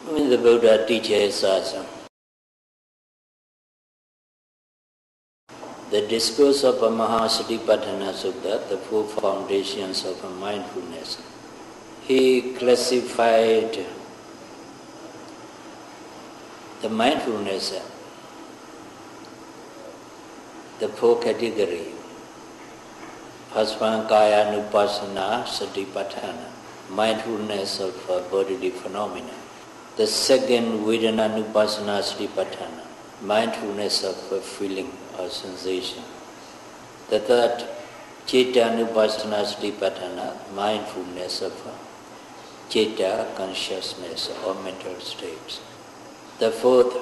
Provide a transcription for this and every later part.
When the Buddha teaches us the discourse of Mahasatipatthana Sutta, the four foundations of mindfulness, he classified the mindfulness, the four categories. First one, Kaya Nupassana Satipatthana, mindfulness of bodily phenomena. The second, Vedana Nupassana Satipatthana, mindfulness of feeling or sensation. The third, Citta Nupassana Satipatthana, mindfulness of citta, consciousness or mental states. The fourth,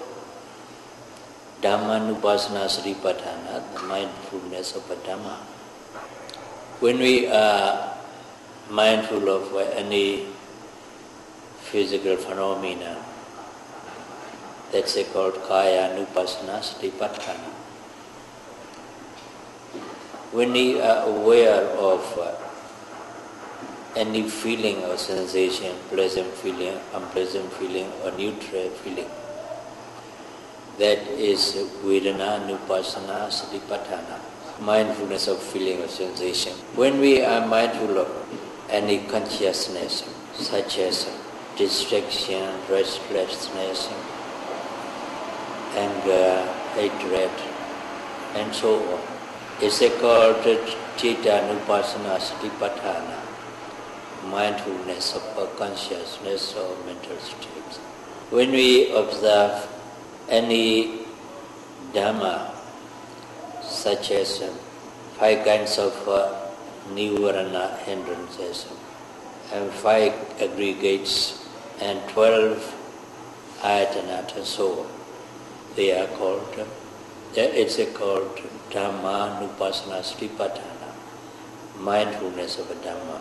Dhamma Nupassana Satipatthana, the mindfulness of a Dhamma. When we are mindful of any physical phenomena, that's called Kaya Nupassana Satipatthana. When we are aware of any feeling or sensation, pleasant feeling, unpleasant feeling or neutral feeling, that is Vedana Nupassana Satipatthana, mindfulness of feeling or sensation. When we are mindful of any consciousness, such as distraction, restlessness, anger, hatred, and so on, it's called Citta Nupassana Satipatthana, mindfulness of consciousness or mental states. When we observe any Dhamma, such as 5 kinds of Nivarana hindrances, and 5 aggregates, and 12 ayatanata, so on, they are called, it's called Dhamma Nupassana Satipatthana, mindfulness of a Dhamma.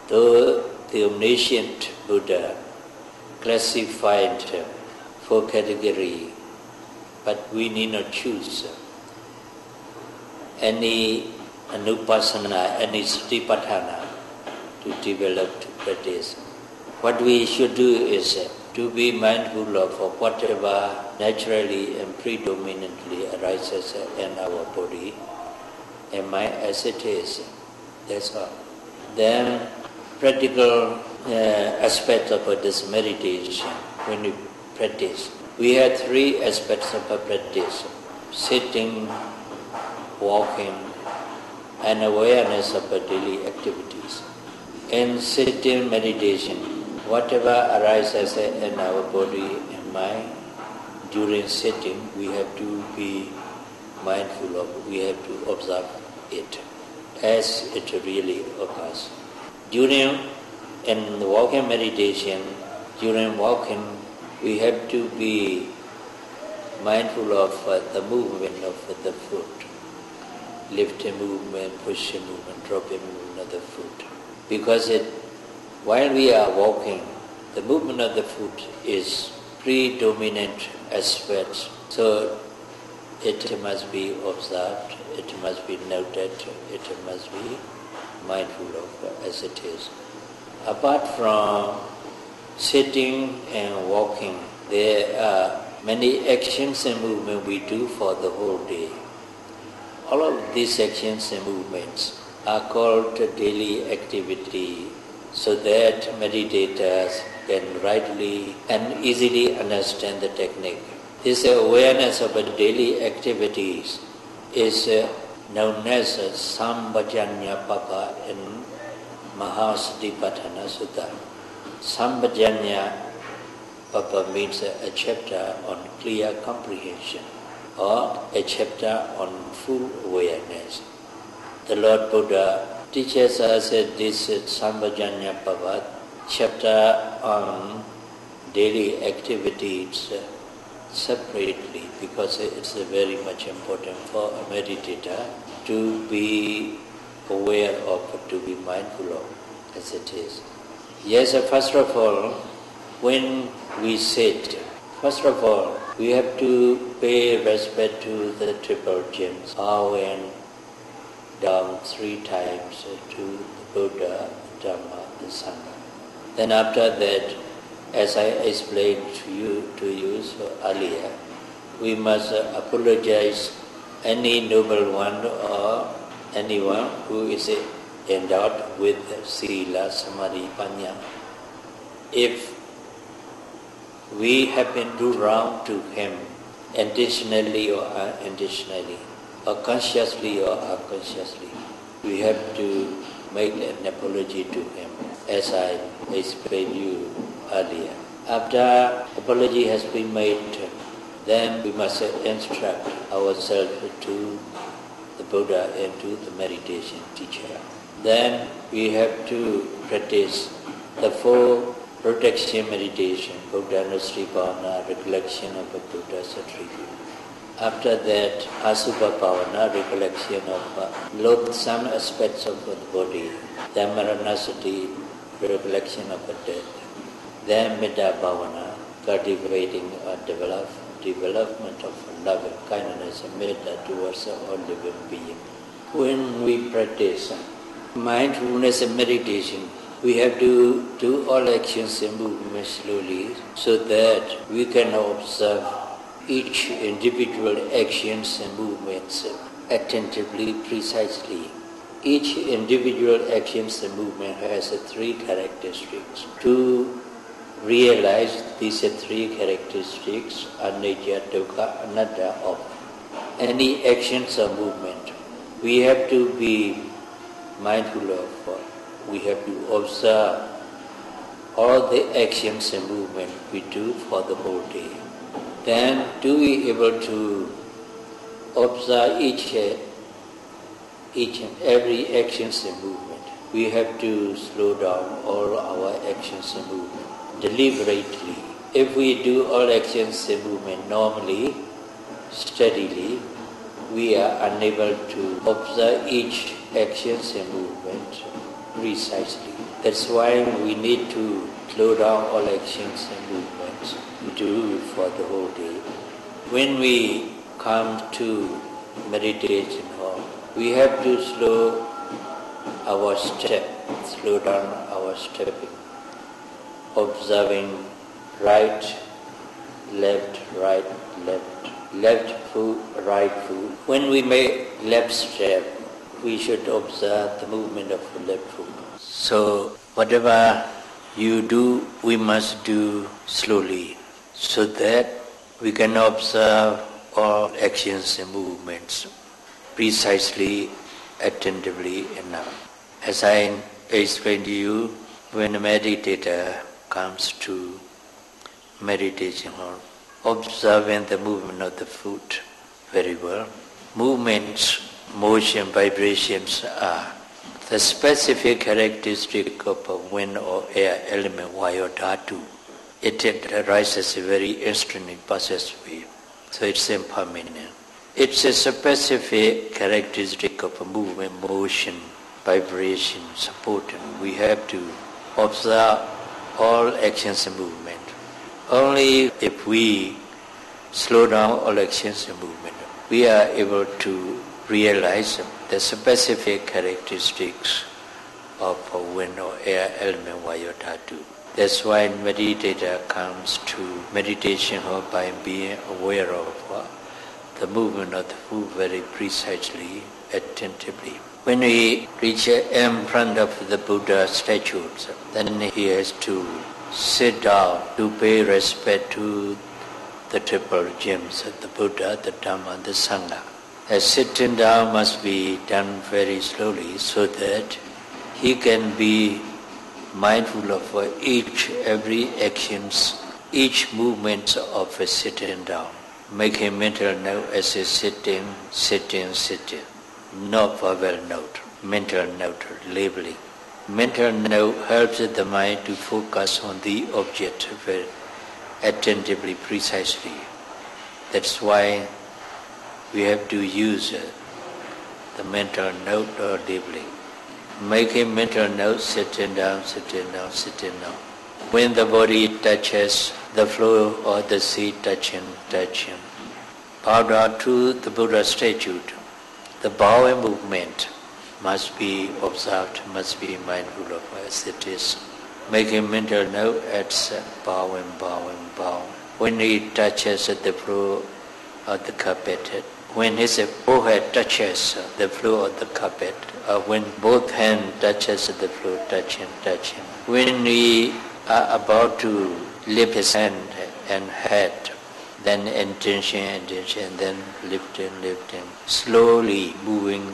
Though the omniscient Buddha classified 4 categories, but we need not choose any Anupassana, any Satipatthana to develop, to practice. What we should do is to be mindful of whatever naturally and predominantly arises in our body and mind as it is. That's all. Then practical aspects of this meditation, when we practice, we have 3 aspects of a practice: sitting, walking, and awareness of our daily activities. In sitting meditation, whatever arises in our body and mind during sitting, we have to be mindful of, we have to observe it as it really occurs. During walking meditation, during walking, we have to be mindful of the movement of the foot, lifting movement, pushing movement, dropping movement of the foot. Because while we are walking, the movement of the foot is predominant aspect, so it must be observed, it must be noted, it must be mindful of as it is. Apart from sitting and walking, there are many actions and movements we do for the whole day. All of these actions and movements are called daily activity, so that meditators can rightly and easily understand the technique. This awareness of daily activities is known as Sambhajanya Papa in Mahasatipatthana Sutta. Sambhajanya Papa means a chapter on clear comprehension or a chapter on full awareness. The Lord Buddha teaches us this Sambhajanya Papa chapter on daily activities separately, because it's very much important for a meditator to be aware of, to be mindful of as it is. Yes, first of all, when we sit, first of all, we have to pay respect to the triple gems, bow and down 3 times to the Buddha, Dhamma, the Sangha. Then after that, as I explained to you so earlier, we must apologize any noble one or anyone who is endowed with Sila, Samadhi, Panya. If we happen to do wrong to him, intentionally or unintentionally, or consciously or unconsciously, we have to make an apology to him, as I explained you earlier. After apology has been made, then we must instruct ourselves to the Buddha and to the meditation teacher. Then we have to practice the four protection meditation, Buddha-Nusri Bhavana, recollection of the Buddha's attribute. After that, Asubha Bhavana, recollection of loathsome aspects of the body. Then Maranasati, recollection of the death. Then Metta Bhavana, cultivating or development of love and kindness and metta towards all living beings. When we practice mindfulness and meditation, we have to do all actions and movements slowly so that we can observe each individual actions and movements attentively, precisely. Each individual actions and movement has three characteristics. To realize these three characteristics, anicca, dukkha, anatta, of any actions or movement, we have to be mindful of. We have to observe all the actions and movement we do for the whole day. Then to be able to observe each and every actions and movement, we have to slow down all our actions and movement deliberately. If we do all actions and movement normally, steadily, we are unable to observe each actions and movement precisely. That's why we need to slow down all actions and movements we do for the whole day. When we come to meditation hall, we have to slow our step, slow down our stepping, observing right, left, left foot, right foot. When we make left step, we should observe the movement of the left foot. So whatever you do, we must do slowly, so that we can observe all actions and movements precisely, attentively enough. As I explained to you, when a meditator comes to meditation hall, observing the movement of the foot very well. Movements, motion, vibrations are the specific characteristic of a wind or air element, vayu dhatu. It arises a very instant process way, so it's impermanent. It's a specific characteristic of a movement, motion, vibration, support. We have to observe all actions and movement. Only if we slow down all actions and movement, we are able to realize the specific characteristics of a wind or air element, vayu dhatu. That's why meditator comes to meditation hall by being aware of the movement of the foot very precisely, attentively. When we reach in front of the Buddha statues, then he has to sit down to pay respect to the triple gems, the Buddha, the Dhamma, the Sangha. A sitting down must be done very slowly so that he can be mindful of every actions, each movement of a sitting down. Make a mental note as a sitting, not verbal note, mental note, labeling. Mental note helps the mind to focus on the object very attentively, precisely. That's why we have to use the mental note or labeling. Make a mental note, sitting down. When the body touches the floor or the seat, touching. Bow down to the Buddha statue. The bowing movement must be observed, must be mindful of as it is. making mental note at bowing, bowing, bowing. When he touches the floor of the carpet, when his forehead touches the floor of the carpet, when both hands touches the floor, touching. When we are about to lift his hand and head, then intention, then lifting, slowly moving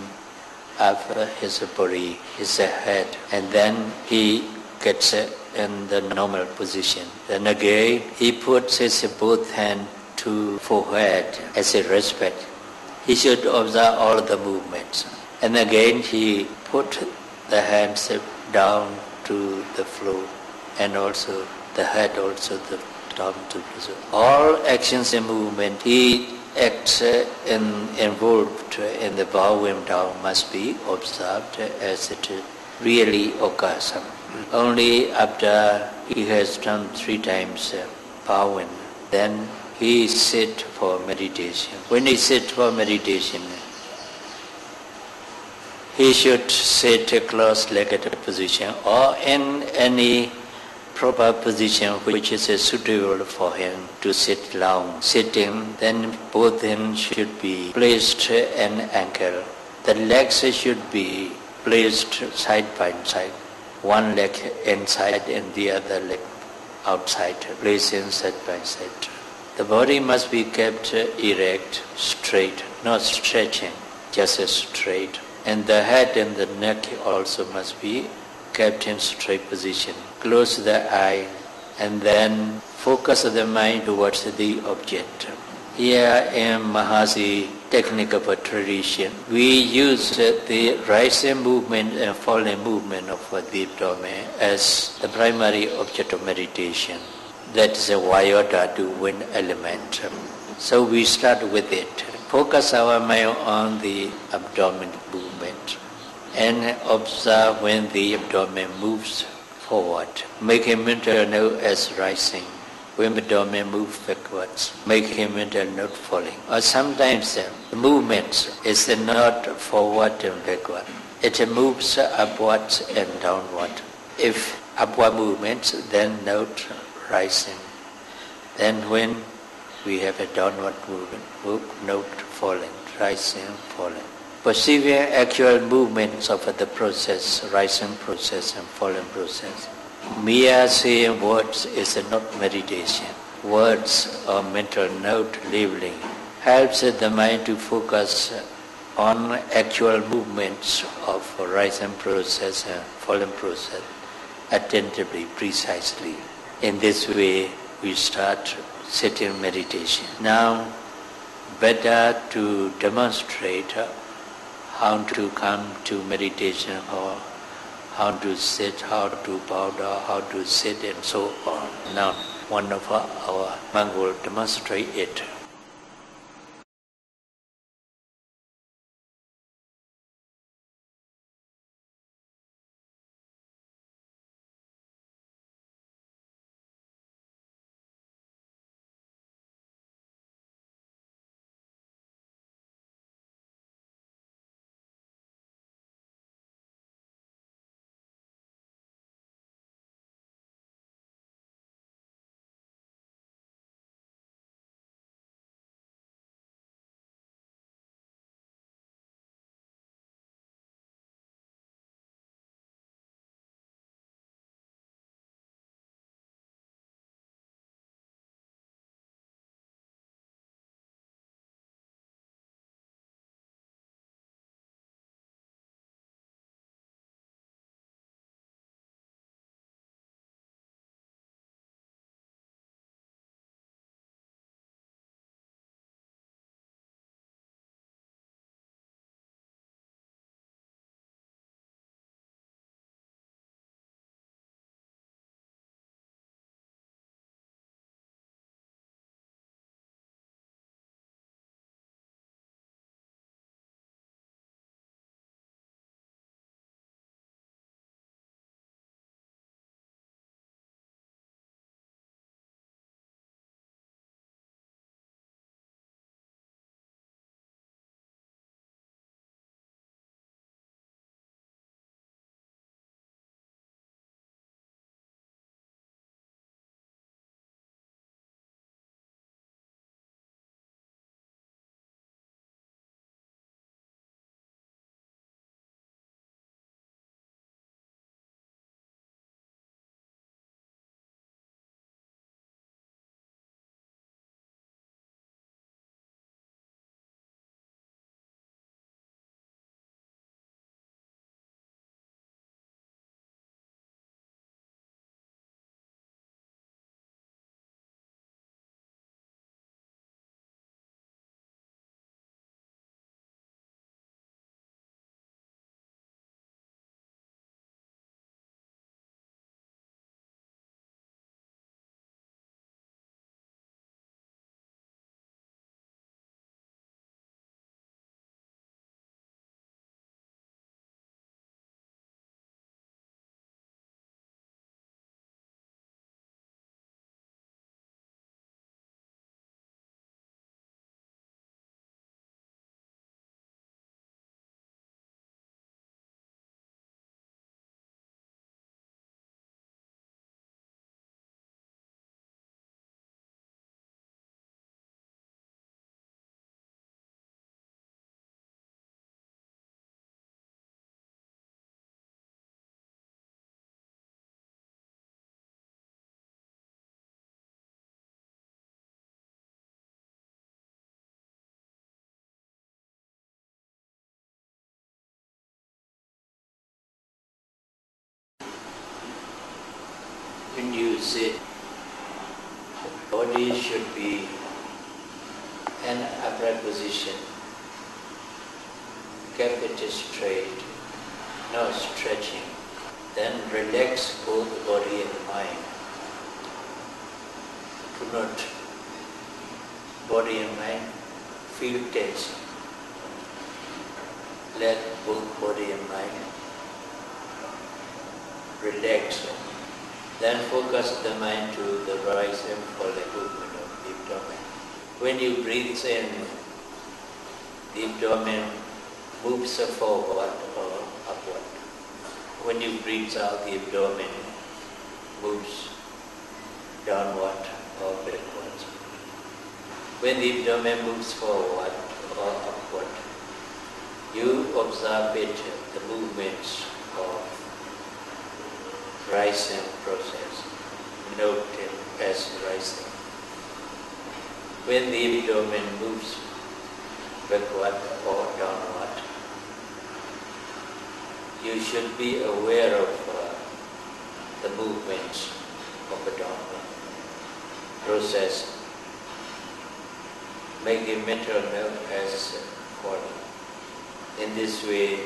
up his body, his head, and then he gets in the normal position. Then again, he puts his both hands to forehead as a respect. He should observe all the movements. And again, he put the hands down to the floor, and also the head also down to the floor. All actions and movement he acts involved in the bowing down must be observed as it really occurs. Only after he has done 3 times bowing, then he sit for meditation. When he sit for meditation, he should sit a cross-legged position or in any proper position which is suitable for him to sit long. Sitting, then both hands should be placed in ankle. The legs should be placed side by side. One leg inside and the other leg outside, placing side by side. The body must be kept erect, straight, not stretching, just straight. And the head and the neck also must be kept in straight position. Close the eye and then focus the mind towards the object. Here in Mahasi technique of a tradition, we use the rising movement and falling movement of the abdomen as the primary object of meditation. That is a Vayota to wind element. So we start with it. Focus our mind on the abdomen movement and observe when the abdomen moves forward. Make a mental note as rising. When the abdomen moves backwards, make a mental note falling. Or sometimes the movement is not forward and backward. It moves upwards and downward. If upward movements, then note rising. Then when we have a downward movement, note falling, rising, falling. Perceiving actual movements of the process, rising process and falling process. Mere saying words is not meditation. Words or mental note labeling helps the mind to focus on actual movements of rising process and falling process attentively, precisely. In this way, we start sitting meditation. Now, better to demonstrate how to come to meditation, or how to sit, how to bow down, how to sit, and so on. Now, one of our monks will demonstrate it. sit, the body should be an upright position, keep it straight, no stretching. Then relax both body and mind. Do not body and mind feel tense. Let both body and mind relax. Then focus the mind to the rise and fall movement of the abdomen. When you breathe in, the abdomen moves forward or upward. When you breathe out, the abdomen moves downward or backwards. When the abdomen moves forward or upward, you observe it, the movements of rising process. Note it as rising. When the abdomen moves backward or downward, you should be aware of the movements of the downward process. Make a mental note as falling. In this way,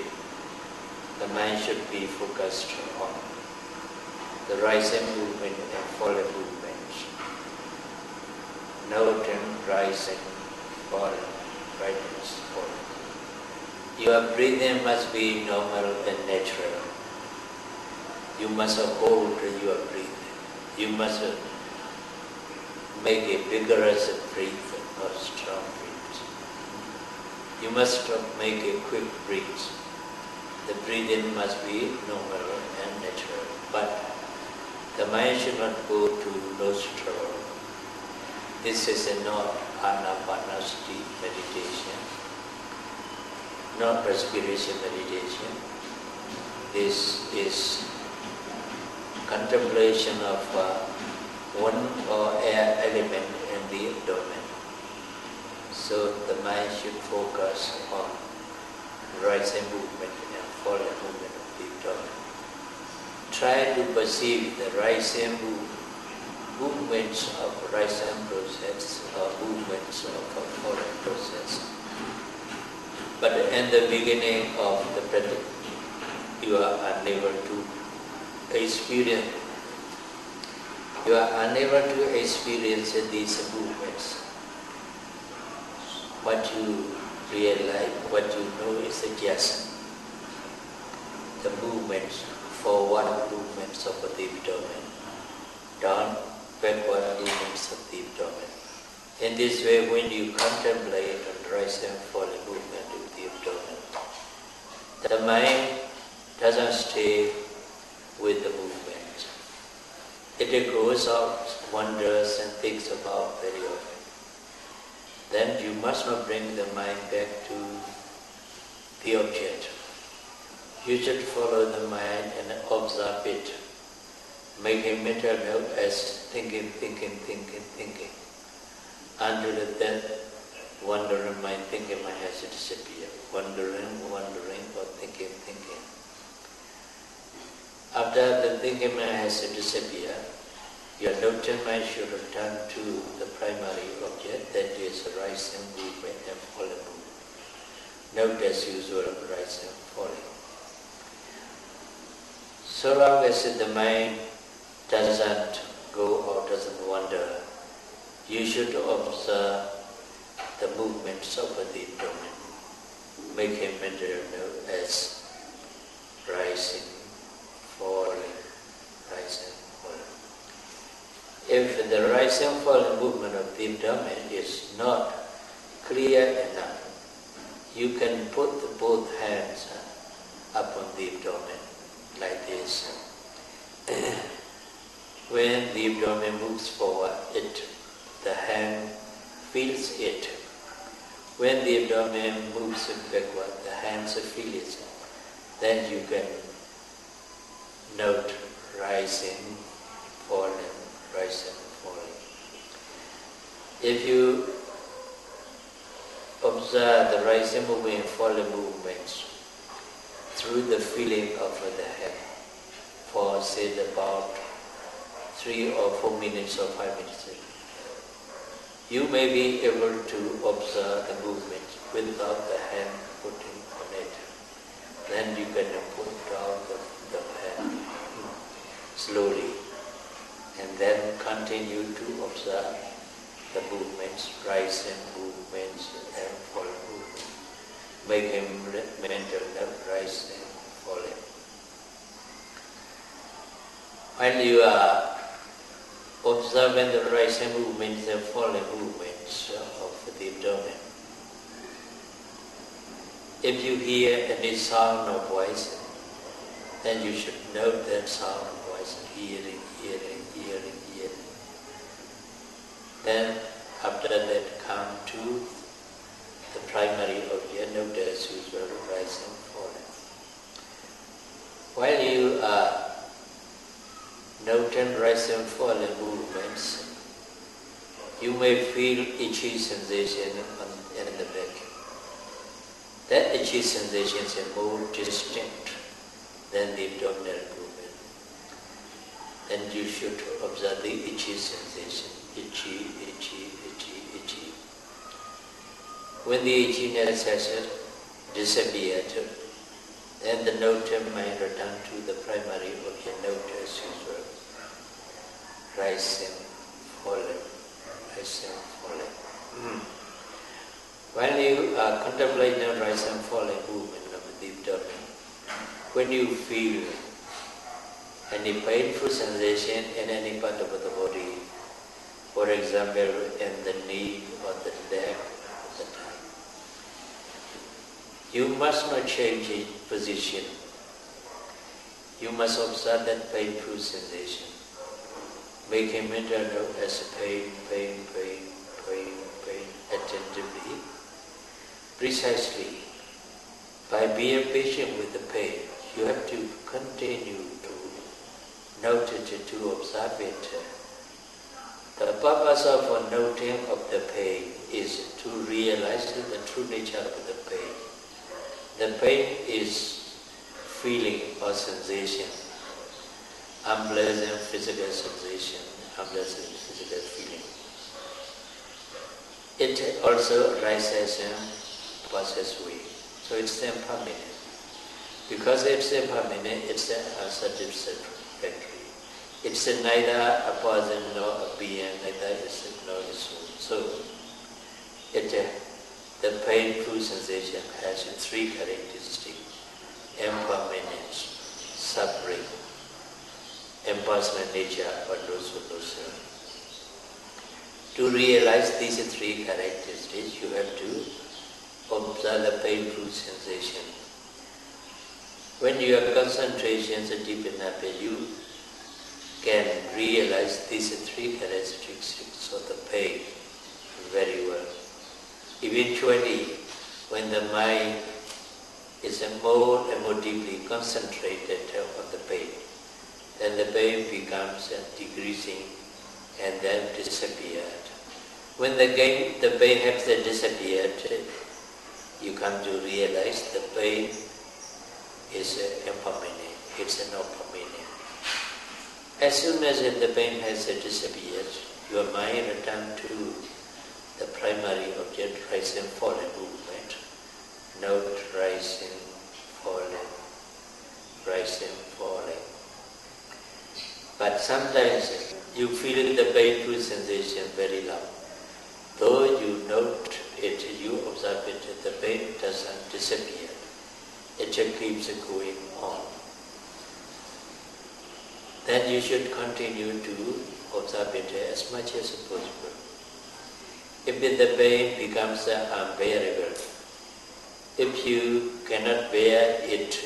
the mind should be focused on the rising movement and falling movements. Noting rising, falling, rising, falling. Your breathing must be normal and natural. You must hold your breathing. You must make a vigorous breath or strong breath. You must make a quick breath. The breathing must be normal and natural. But the mind should not go to nostril. This is not anapanasati meditation, not respiration meditation. This is contemplation of one or air element in the abdomen. So the mind should focus on rising movement and falling movement of the abdomen. Try to perceive the rising movements of rising process or movements of a falling process. But in the beginning of the practice, you are unable to experience. You are unable to experience these movements. What you realize, what you know is just the movements, forward movements of the abdomen, down, backward movements of the abdomen. In this way, when you contemplate on rising and falling movement of the abdomen, the mind doesn't stay with the movement. It goes out, wanders and thinks about very often. Then you must not bring the mind back to the object. You should follow the mind and observe it. Make a mental note as thinking, until that wandering mind, thinking mind has to disappear. Wandering, or thinking. After the thinking mind has to disappear, your noting mind should return to the primary object, that is rising movement and falling movement. Note as usual, rising and falling. So long as the mind doesn't go or doesn't wander, you should observe the movements of the abdomen. Make a mental note as rising, falling, rising, falling. If the rising and falling movement of the abdomen is not clear enough, you can put both hands upon the abdomen like this. When the abdomen moves forward, the hand feels it. When the abdomen moves backward, the hands feel it. Then you can note rising, falling, rising, falling. If you observe the rising movement and falling movements through the feeling of the head for say about 3 or 4 minutes or 5 minutes. You may be able to observe the movement without the hand putting on it. Then you can put down the hand slowly and then continue to observe the movements, rise and movements and fall movements. Make him mental rise and falling. While you are observing the rise and movements and falling movements of the abdomen, if you hear any sound of voice, then you should note that sound of voice, hearing. Then after that come to the primary object, note as usual, rise and falling. While you are noting rise and falling movements, you may feel itchy sensation in the back. That itchy sensation is more distinct than the abdominal movement. Then you should observe the itchy sensation. Itchy. When the itchiness has disappeared, then the notum may return to the primary object, note as usual. Rise and falling. While you are contemplating rise and falling movement of the abdomen, when you feel any painful sensation in any part of the body, for example, in the knee or the leg or the thigh, you must not change its position. You must observe that painful sensation. Make him mental as pain, attentively. Precisely, by being patient with the pain, you have to continue to note it, to observe it. The purpose of noting of the pain is to realize the true nature of the pain. The pain is feeling or sensation, unpleasant physical sensation, unpleasant physical feeling. It also rises and passes away. So it's impermanent. Because it's impermanent, it's unsatisfactory. It's neither a person nor a being, neither is it nor its soul. So the painful sensation has 3 characteristics: impermanence, suffering, impersonal nature, or no-self. To realize these 3 characteristics, you have to observe the painful sensation. When your concentration is deep enough, you can realize these 3 characteristics of the pain very well. Eventually, when the mind is more and more deeply concentrated on the pain, then the pain becomes decreasing and then disappeared. When the pain has disappeared, you come to realize the pain is impermanent, it's not permanent. As soon as the pain has disappeared, your mind returns to the primary object, rise and falling movement. Note rising, falling, rising, falling. But sometimes you feel the painful sensation very loud. Though you note it, you observe it, the pain doesn't disappear. It just keeps going on. Then you should continue to observe it as much as possible. If the pain becomes unbearable, if you cannot bear it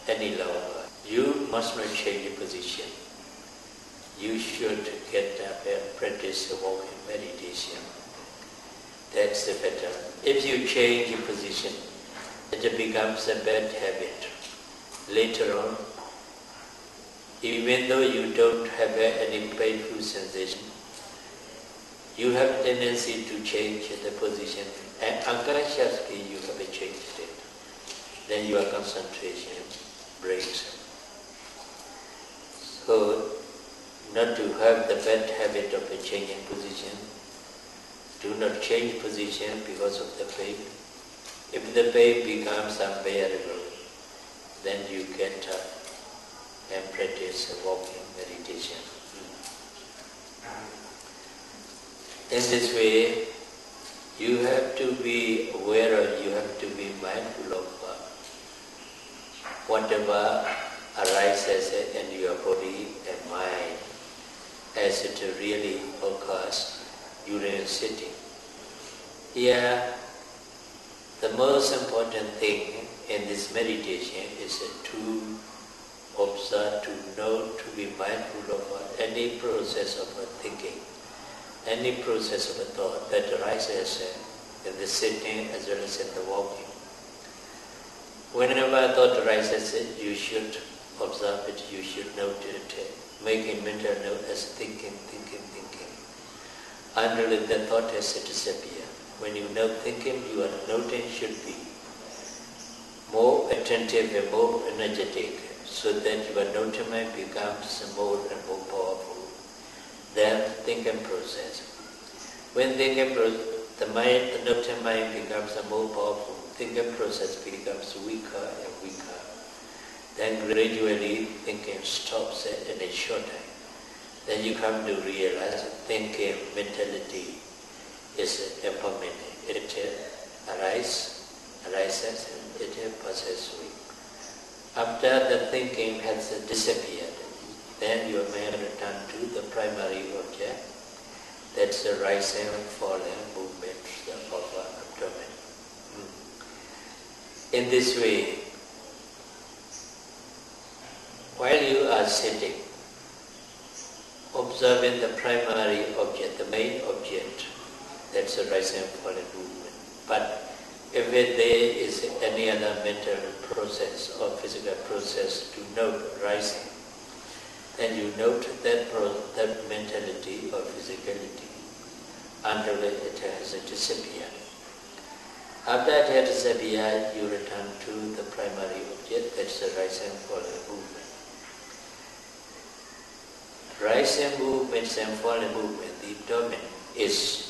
any longer, you must not change your position. You should get up and practice walking meditation. That's the better. If you change your position, it becomes a bad habit. Later on, even though you don't have any painful sensation, you have tendency to change the position, and unconsciously you have changed it. Then your concentration breaks. So not to have the bad habit of changing position. Do not change position because of the pain. If the pain becomes unbearable, then you get up and practice walking meditation. In this way, you have to be aware of, you have to be mindful of whatever arises in your body and mind as it really occurs during sitting. Here, the most important thing in this meditation is to observe, to know, to be mindful of any process of thinking, any process of thought that arises in the sitting as well as in the walking. Whenever a thought arises, you should observe it, you should note it, make a mental note as thinking, until the thought has disappeared. When you know thinking, your noting should be more attentive and more energetic, so that your noting mind becomes more and more powerful than thinking process. When thinking the noting mind becomes more powerful, thinking process becomes weaker and weaker. Then gradually thinking stops in a short time. Then you come to realize thinking mentality is impermanent. It arises and it passes away. After the thinking has disappeared, then you may return to the primary object. That's the rising and falling movement of the abdomen. In this way, while you are sitting, observing the primary object, the main object, that's the rising and falling movement. But if there is any other mental process or physical process to note rising, then you note that mentality or physicality until it has disappeared. After it has disappeared, you return to the primary object, that's the rising and falling movement. Rising movements and falling movement, the abdomen is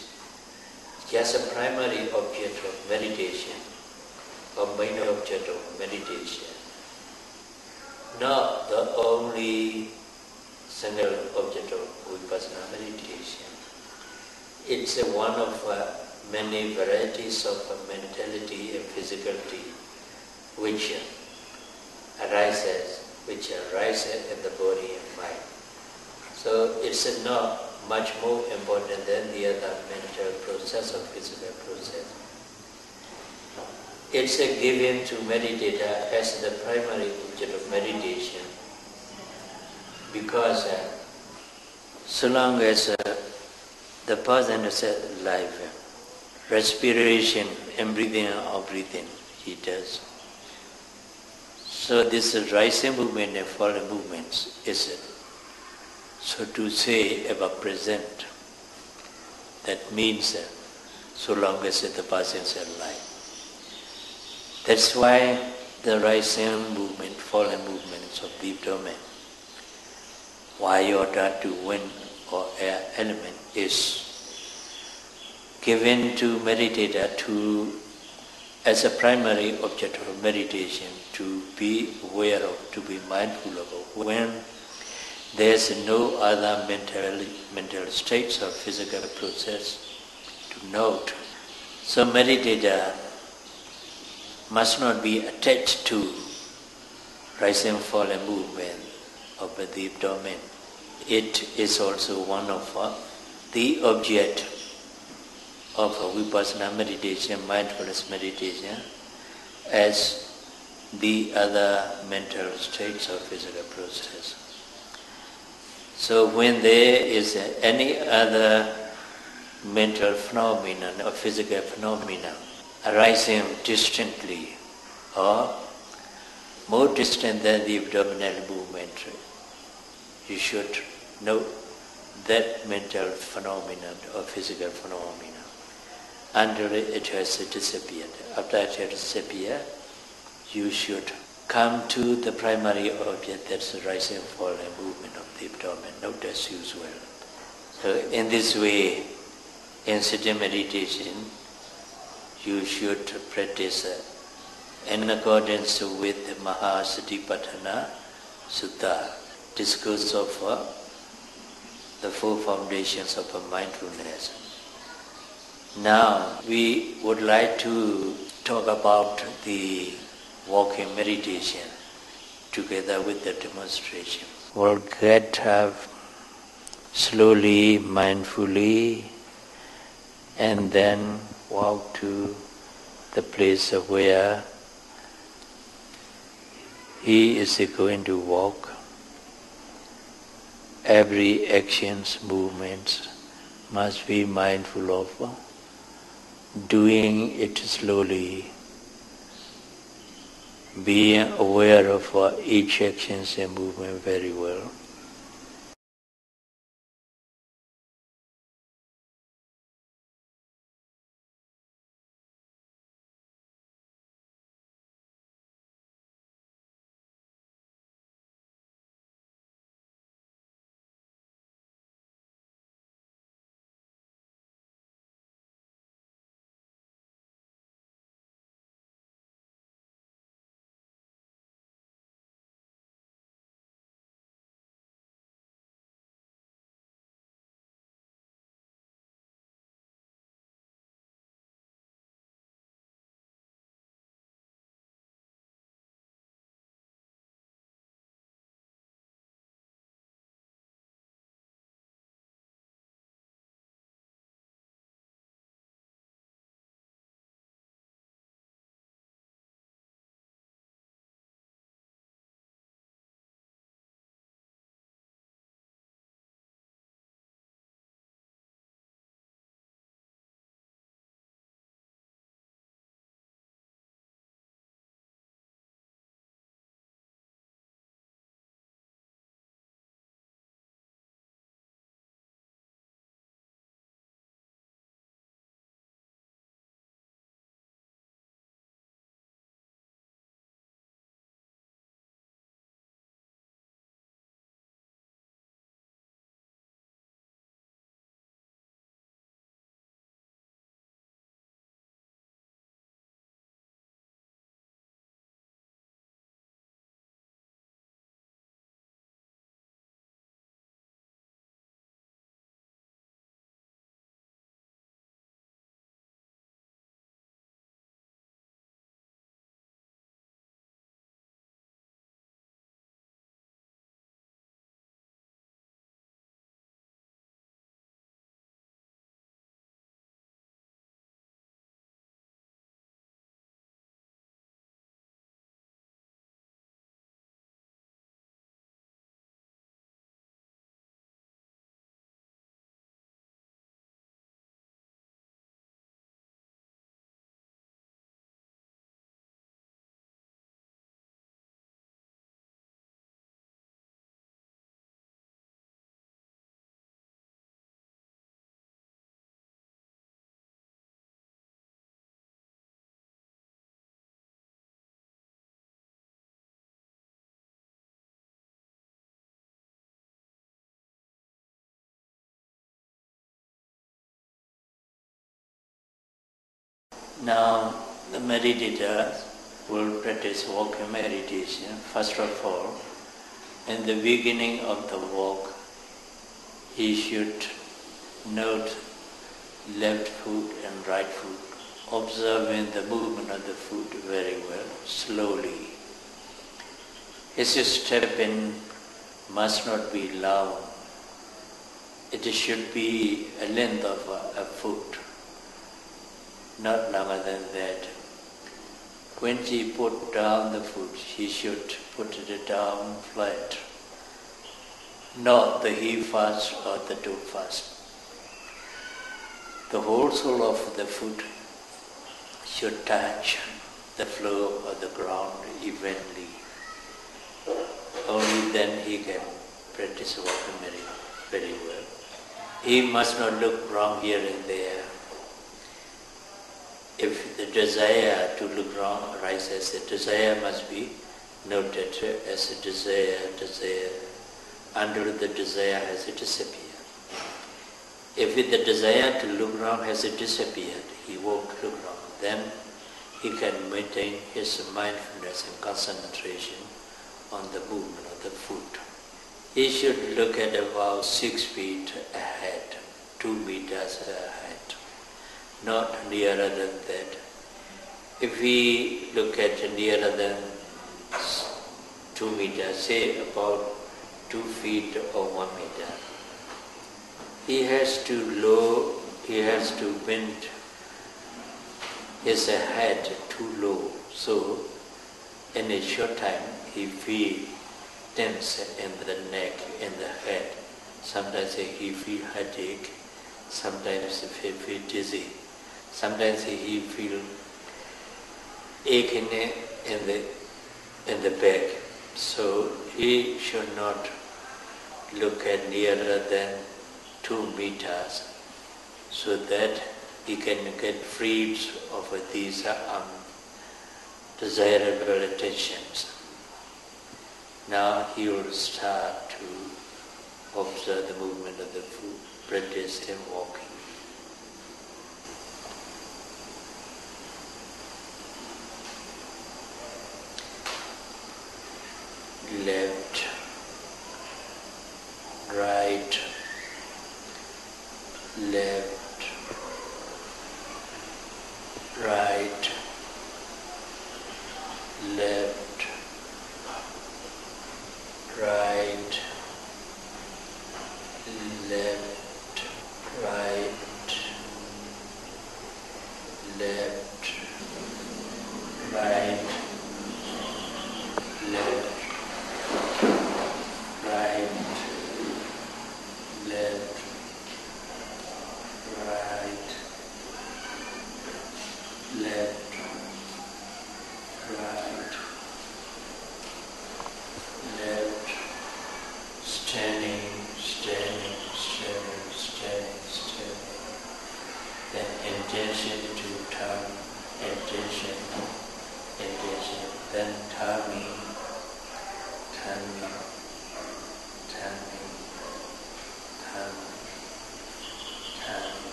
just a primary object of meditation, or main object of meditation, not the only single object of vipassana meditation. It's one of many varieties of mentality and physicality which arises in the body and mind. So it's not much more important than the other mental process or physical process. It's given to meditator as the primary object of meditation because so long as the person is alive, respiration and breathing or breathing, he does. So this rising movement and falling movements is so to say ever present. That means so long as the person is alive. That's why the rising movement, falling movements of the abdomen, Vayota to wind or air element, is given to meditator as a primary object of meditation to be aware of, to be mindful of when there is no other mental states or physical process to note. So meditator must not be attached to rising and falling movement of the abdomen. It is also one of the object of vipassana meditation, mindfulness meditation, as the other mental states or physical process. So when there is any other mental phenomenon or physical phenomenon arising distantly or more distant than the abdominal movement, you should note that mental phenomenon or physical phenomenon until it has disappeared. After it has disappeared, you should come to the primary object, that's the rising and falling movement of the abdomen, note as usual. So in this way, in sitting meditation, you should practice in accordance with the Mahasatipatthana Sutta, discourse of the four foundations of mindfulness. Now, we would like to talk about the walking meditation together with the demonstration. We'll get up slowly, mindfully, and then walk to the place where he is going to walk. Every actions, movements must be mindful of, doing it slowly, being aware of each actions and movement very well. Now, the meditator will practice walking meditation. First of all, in the beginning of the walk, he should note left foot and right foot, observing the movement of the foot very well, slowly. His stepping must not be long. It should be a length of a foot, not longer than that. When he put down the foot, he should put it down flat, not the heel first or the toe first. The whole sole of the foot should touch the floor of the ground evenly. Only then he can practice walking very well. He must not look wrong here and there. If the desire to look wrong arises, the desire must be noted as a desire, until the desire has disappeared. If the desire to look around has disappeared, he won't look around. Then he can maintain his mindfulness and concentration on the movement of the foot. He should look at about 6 feet ahead, 2 meters ahead, not nearer than that. If we look at nearer than 2 meters, say about 2 feet or 1 meter, he has to bend his head too low, so in a short time he feels tense in the neck, in the head. Sometimes he feels headache, sometimes he feels dizzy, sometimes he feels aching in the back. So he should not look at nearer than 2 meters, so that he can get freed of these undesirable attentions. Now he will start to observe the movement of the foot, practice in walking. Left, right, left, right, left, right, left, right, left, right, left, right, left, right, left, right, left, standing, standing, standing, standing, standing. Then intention to turn, intention, intention. Then turning, turning, turning, turning, turning,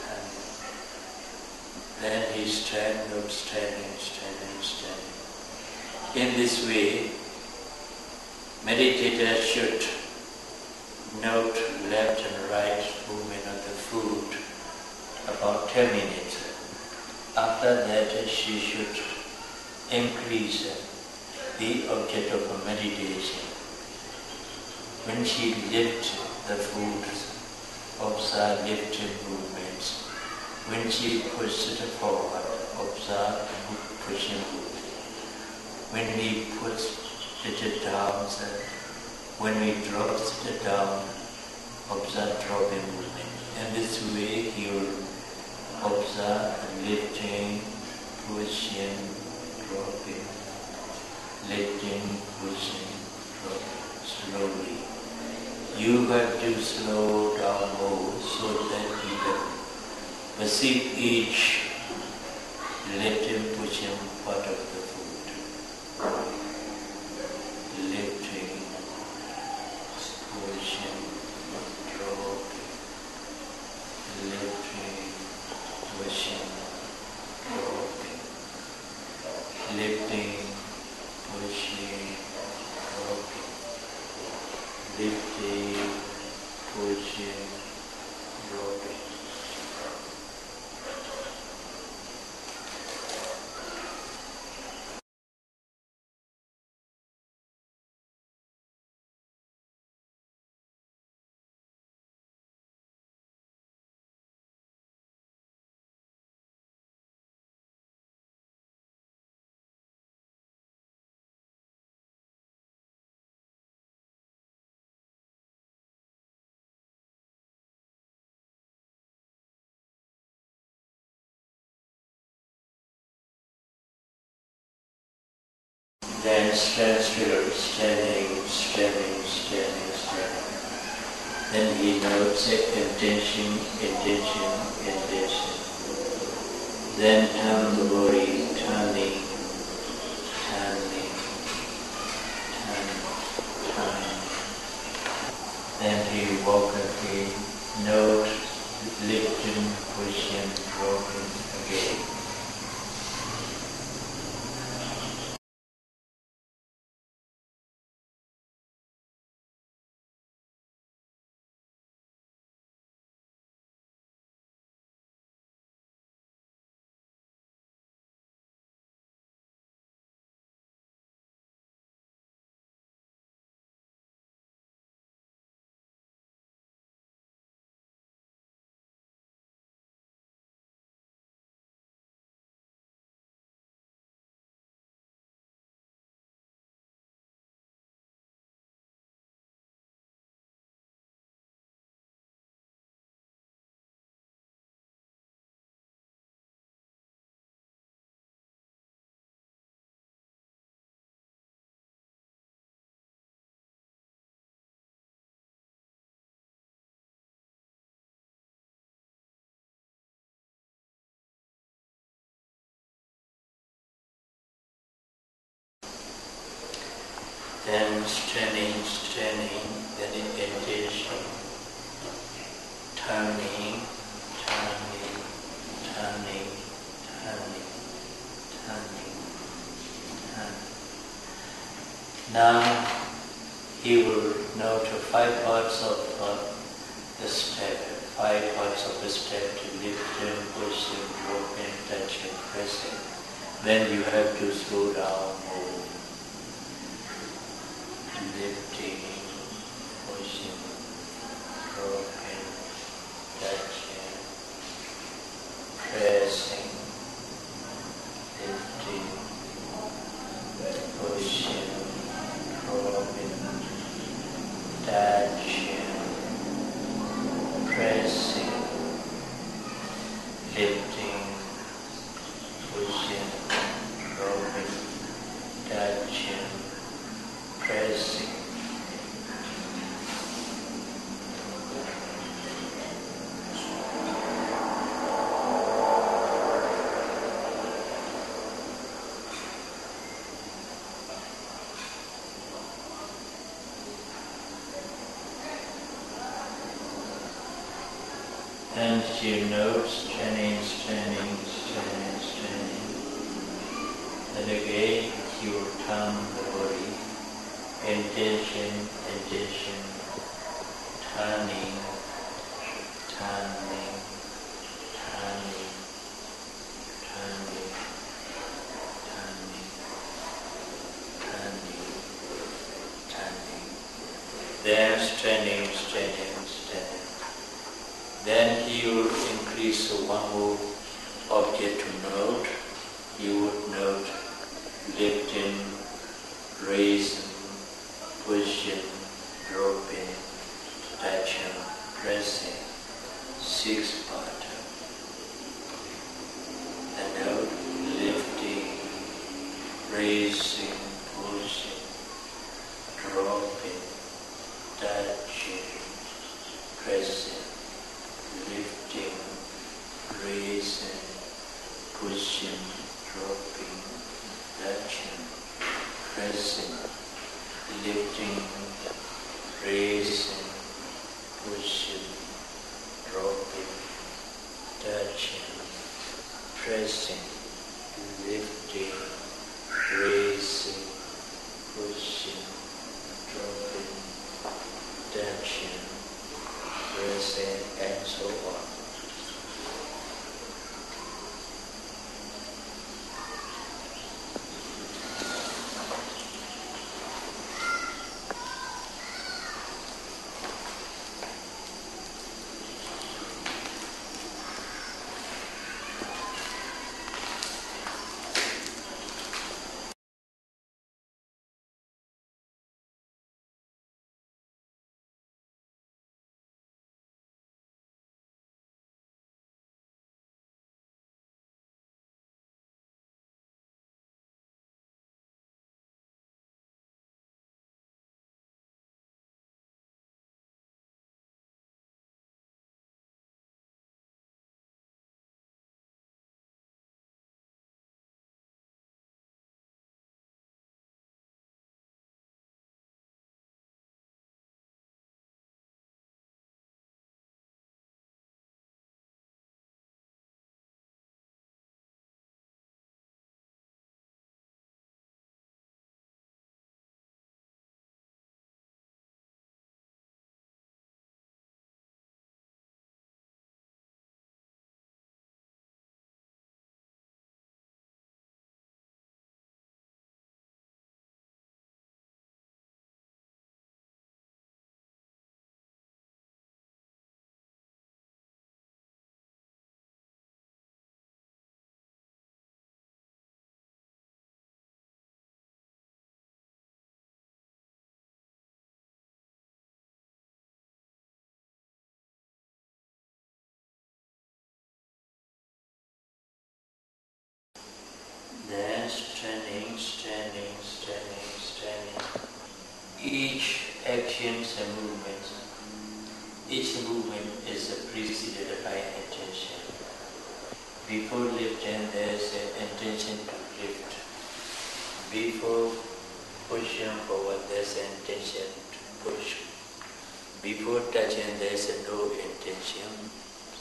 turning. Then he stands up, standing, standing, standing. In this way, meditator should note left and right movement of the foot about 10 minutes. After that, she should increase the object of meditation. When she lifts the foot, observe lifting movements. When she pushes it forward, observe pushing movement. When he puts it down, when he drops it down, observe dropping movement. In this way, he will observe lifting, pushing, dropping, lifting, pushing, dropping, slowly. You have to slow down more so that you can perceive each lifting, pushing part of the foot. Lifting, pushing, dropping, lifting, pushing, dropping, lifting, pushing, dropping, lifting, pushing, dropping. Then stand still, standing, standing, standing, standing. Then he notes intention, intention, intention. Then turn the body, turning, turning, Then standing, then intention, turning, turning, turning, turning, turning, turning. Now he will note 5 parts of the step, 5 parts of the step to lift and push and drop and touch and press it. Then you have to slow down, move, lifting, pushing, dropping, touching, pressing, lifting, pushing, dropping, touching, pressing, lifting, pushing, dropping, touching, pressing. And you note standing. And again you will turn the body. Intention, turning, turning, turning, turning, turning, turning, turning. Then standing. Then he will increase one more object to note. You would note lifting, raising, pushing, dropping, touching, pressing, 6 parts. The note lifting, raising, pushing, dropping, touching, pressing, lifting, raising, pushing, dropping, touching, pressing, lifting, raising, pushing, dropping, touching, pressing, lifting, raising, pushing, dropping, touching, pressing, and so on. Then standing. Each actions and movements, each movement is preceded by intention. Before lifting, there is an intention to lift. Before pushing forward, there's an intention to push. Before touching, there's no intention.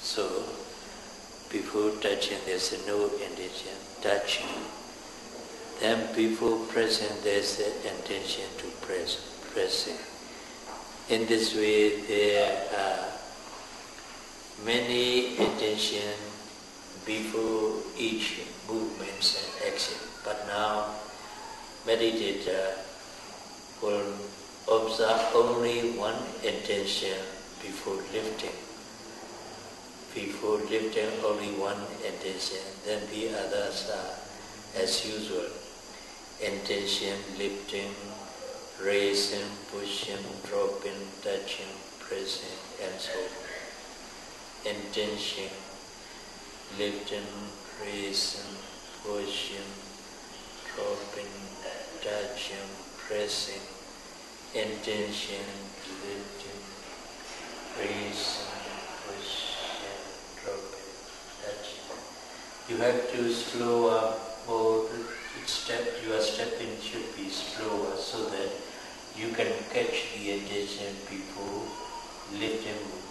So, before touching, there's no intention. Touching. Then before pressing, there's an intention to press. Pressing. In this way, there are many intentions before each movement and action. But now, meditator will observe only one intention before lifting. Before lifting, only one intention. Then the others are as usual. Intention, lifting, raising, pushing, dropping, touching, pressing, and so on. Intention, lifting, raising, pushing, dropping, touching, pressing, intention, lifting, raising, pushing, dropping, touching. You have to slow up more. Your stepping should be slower so that you can catch the attention before lifting movement.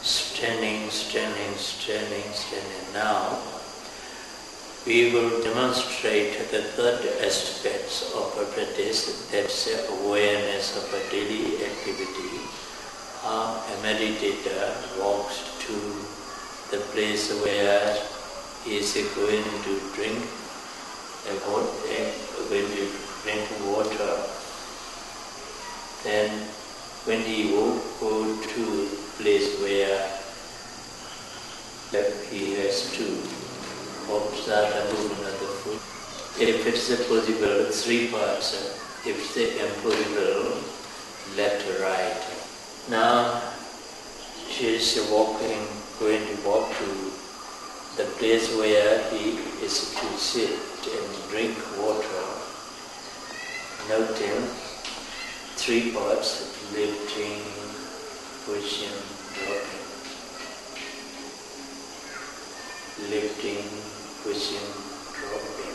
Standing, standing, standing, standing. Now, we will demonstrate the third aspect of a practice, that's awareness of a daily activity. How a meditator walks to the place where he is going to drink water. Then when he go to the place where he has to observe the movement of the foot. If it's possible, 3 parts. If it's impossible, left or right. Now she is going to walk to the place where he is to sit and drink water. Noting 3 parts: lifting, pushing, dropping. Lifting, pushing, dropping.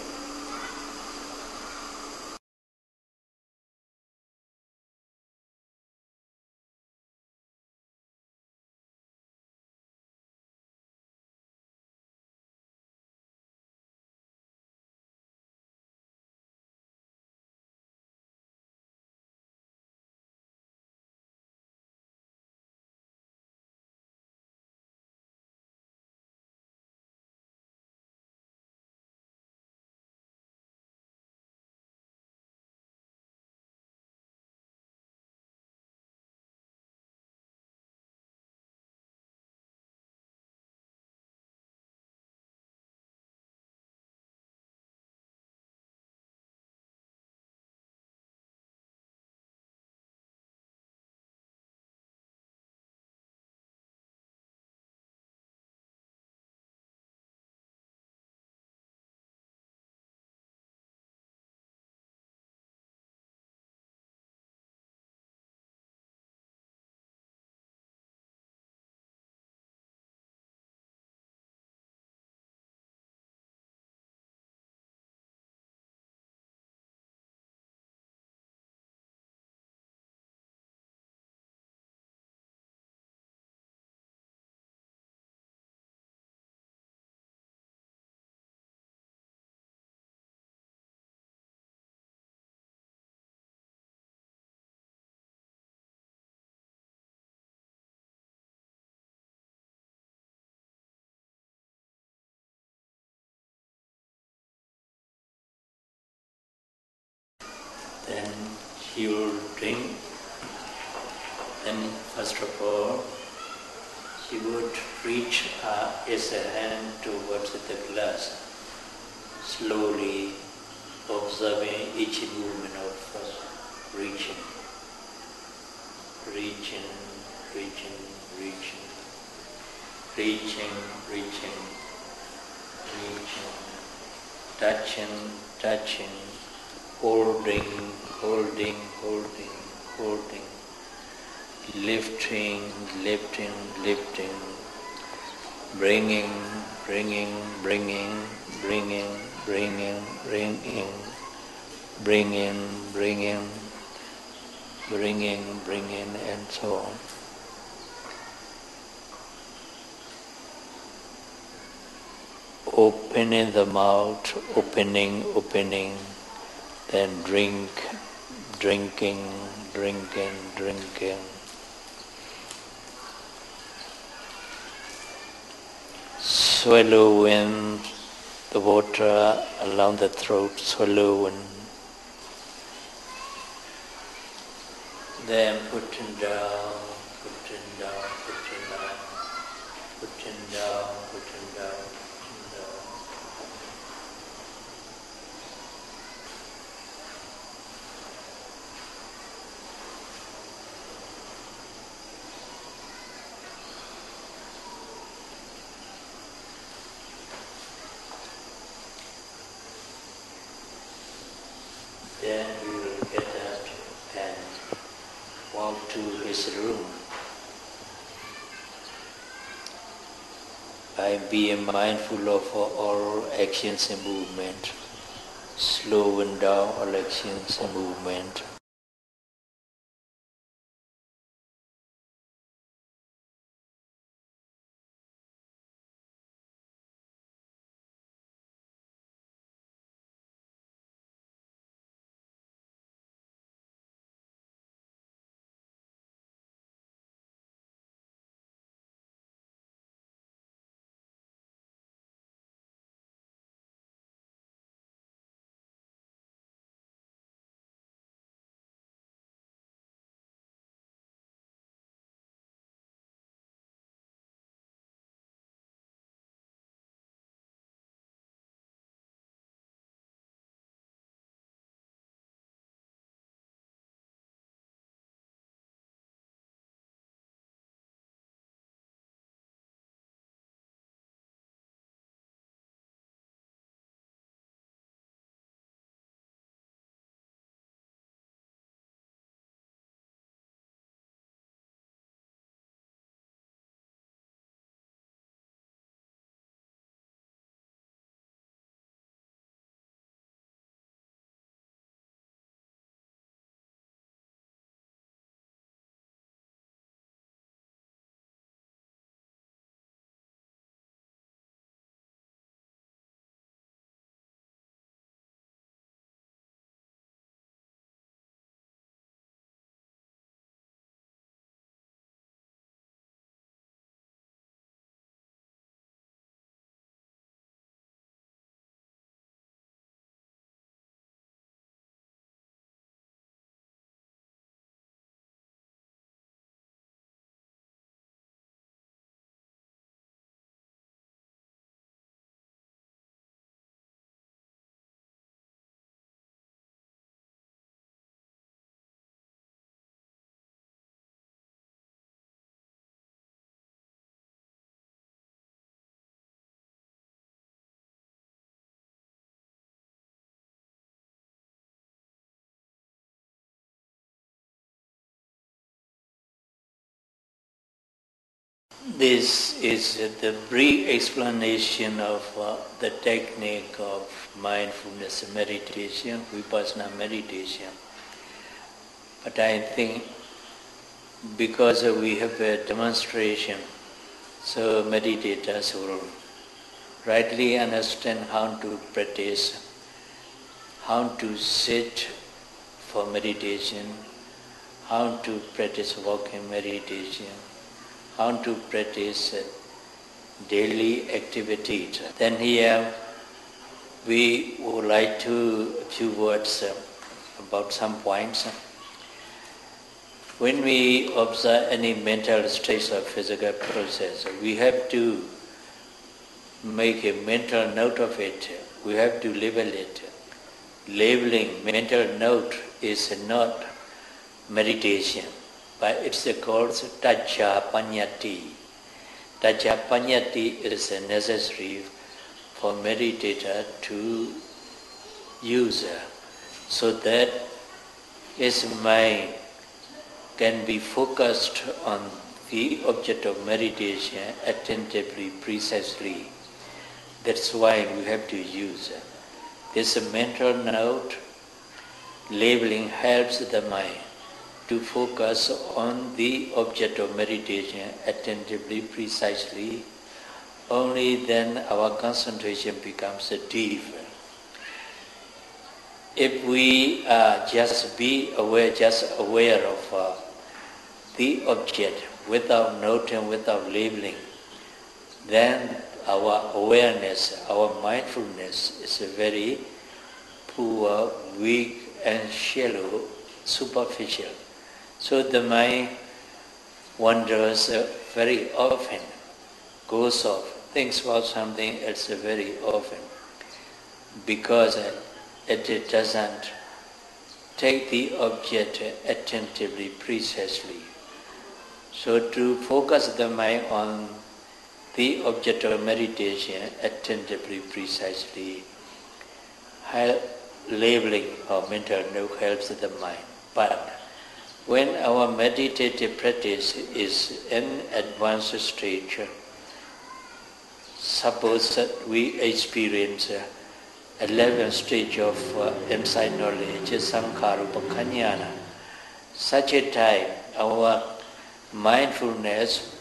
Then she will drink. Then first of all, she would reach his hand towards the glass, slowly observing each movement of reaching, reaching, reaching, reaching, reaching, reaching, reaching, touching, touching, holding, holding, holding, holding, lifting, lifting, lifting, bringing, bringing, bringing, bringing, bringing, bringing, bringing, bringing, bringing, bringing, and so on. Opening the mouth, opening, opening, then drink, drinking, drinking, drinking. Swallowing the water along the throat, swallowing. Then putting down, putting down, putting down, putting down, putting down, putting down. Then we will get up and walk to his room. By being mindful of all actions and movement, slowing down all actions and movement. This is the brief explanation of the technique of mindfulness meditation, vipassana meditation. But I think because we have a demonstration, so meditators will rightly understand how to practice, how to sit for meditation, how to practice walking meditation, how to practice daily activities. Then here we would like to a few words about some points. When we observe any mental state or physical process, we have to make a mental note of it. We have to label it. Labeling mental note is not meditation, but it's called Tajja Panyati. Tajja Panyati is necessary for meditator to use so that his mind can be focused on the object of meditation attentively, precisely. That's why we have to use this mental note. Labeling helps the mind to focus on the object of meditation attentively, precisely. Only then our concentration becomes deep. If we just aware of the object without noting, without labeling, then our awareness, our mindfulness is very poor, weak and shallow, superficial. So the mind wanders very often, goes off, thinks about something else very often, because it doesn't take the object attentively, precisely. So to focus the mind on the object of meditation attentively, precisely, labeling or mental note helps the mind. But when our meditative practice is in advanced stage, suppose that we experience 11th stage of insight knowledge, Sankharupakhanyana. Such a time, our mindfulness,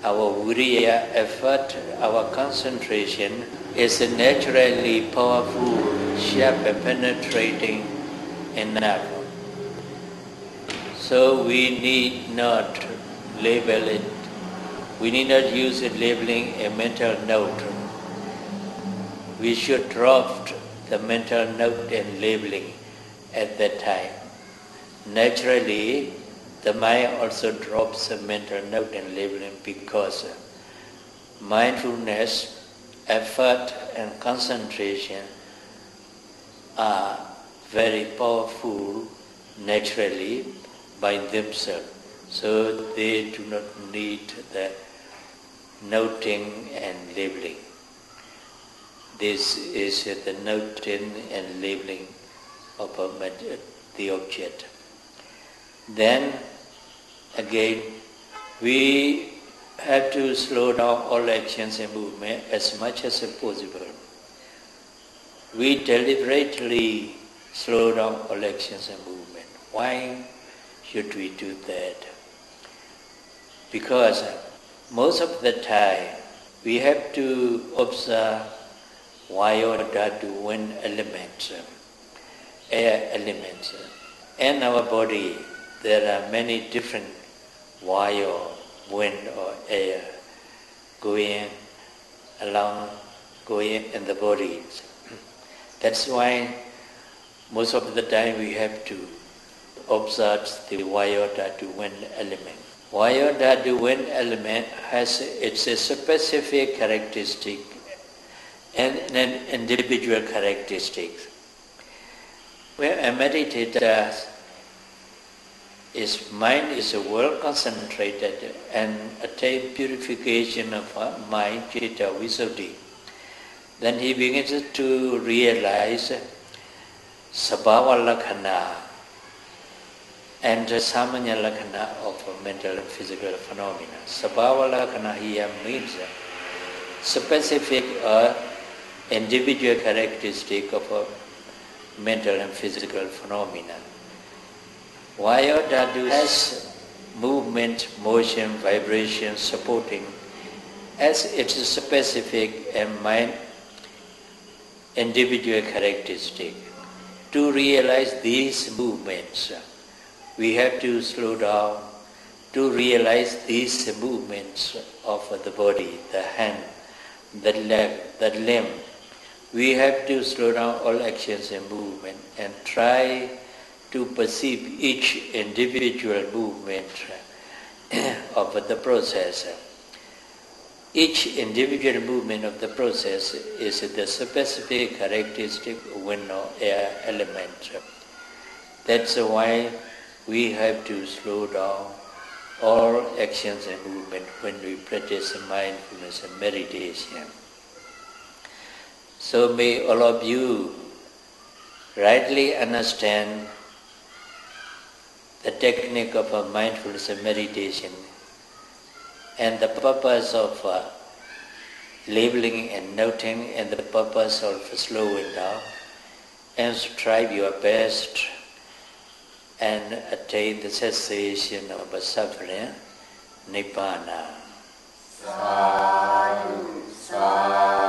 our viriya effort, our concentration is naturally powerful, sharp and penetrating enough. So we need not label it. We need not use it labeling a mental note. We should drop the mental note and labeling at that time. Naturally, the mind also drops the mental note and labeling because mindfulness, effort and concentration are very powerful naturally by themselves. So they do not need the noting and labeling. This is the noting and labeling of the object. Then again, we have to slow down all actions and movement as much as possible. We deliberately slow down all actions and movement. Why should we do that? Because most of the time we have to observe Vaya, Dhatu, wind elements, air elements. In our body, there are many different Vaya, wind or air going along, going in the body. That's why most of the time we have to observe the Vaya, Dhatu, wind element. Vaya, Dhatu, wind element has its specific characteristic and an individual characteristics. When a meditator, his mind is well concentrated and attain purification of mind, citta, visuddhi, then he begins to realize sabhava lakhana and samanya lakhana of mental and physical phenomena. Sabhava lakhana here means specific or individual characteristic of a mental and physical phenomena. Vaya, Dhatu has movement, motion, vibration, supporting as its specific and mind individual characteristic. To realize these movements, we have to slow down. To realize these movements of the body, the hand, the leg, the limb, we have to slow down all actions and movement and try to perceive each individual movement of the process. Each individual movement of the process is the specific characteristic wind or air element. That's why we have to slow down all actions and movement when we practice mindfulness and meditation. So may all of you rightly understand the technique of mindfulness and meditation and the purpose of labeling and noting and the purpose of slowing down, and strive your best and attain the cessation of suffering, Nibbana. Sadhu, sadhu.